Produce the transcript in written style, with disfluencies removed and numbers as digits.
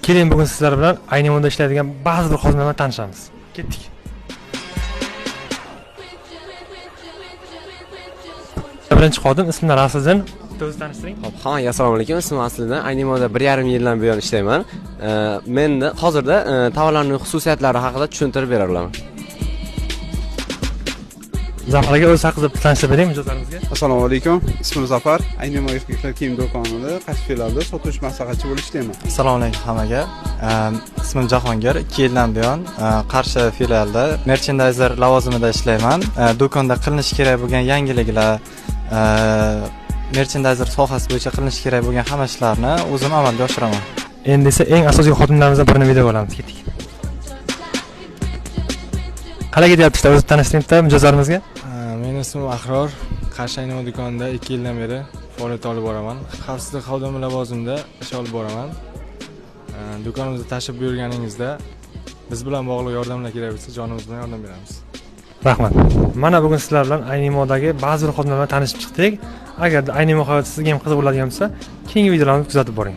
Keling bugun sizlar bilan Aynimoda ishlaydigan ba'zi bir xodimlar bilan tanishamiz. Ketdik. Birinchi xodim ismini Rasuljon. O'zingizni tanishtiring. Xo'p, hammaga assalomu alaykum. Ismim aslida Aynimoda 1,5 yildan buyon ishlayman. Menda hozirda tovarlarning xususiyatlari haqida tushuntirib bera olaman. Zafar aka o'z haqingizda tanishtirib bering mijozlarimizga. Assalomu alaykum. Ismim Zafar. Aynimo erkaklar kiyim do'konida qaysi filialda sotuvchi maslahatchi bo'lib ishlayman. Assalomu alaykum hammaga. Ismim Jahongir. 2 yildan buyon Qarshi filialda merchandizer lavozimida ishlayman. Do'konda qilinishi kerak bo'lgan yangiliklar, merchandizer sohasi bo'yicha qilinishi kerak bo'lgan hamma ishlarni o'zim amalga oshiraman. Endi esa eng asosiy xodimlarimizdan birini video olamiz. Ketdik. Qalay ketyapti? O'zingizni tanishtiring mijozlarimizga. Mening ismim Ahror. Qarshi Aynimo do'konida 2 yildan beri faoliyat olib boraman. Xavfsizlik xodimi lavozimida ish olib boraman. Do'konimizga tashrif buyurganingizda biz bilan bog'liq yordamlar kerak bo'lsa, jonimiz bilan yordam beramiz. Rahmat. Mana bugun sizlar bilan Aynimodagi ba'zi bir xodimlar bilan tanishib chiqdik. Agar Aynimo hayoti sizga ham qiziq bo'ladigan bo'lsa, keyingi videolarni kuzatib boring.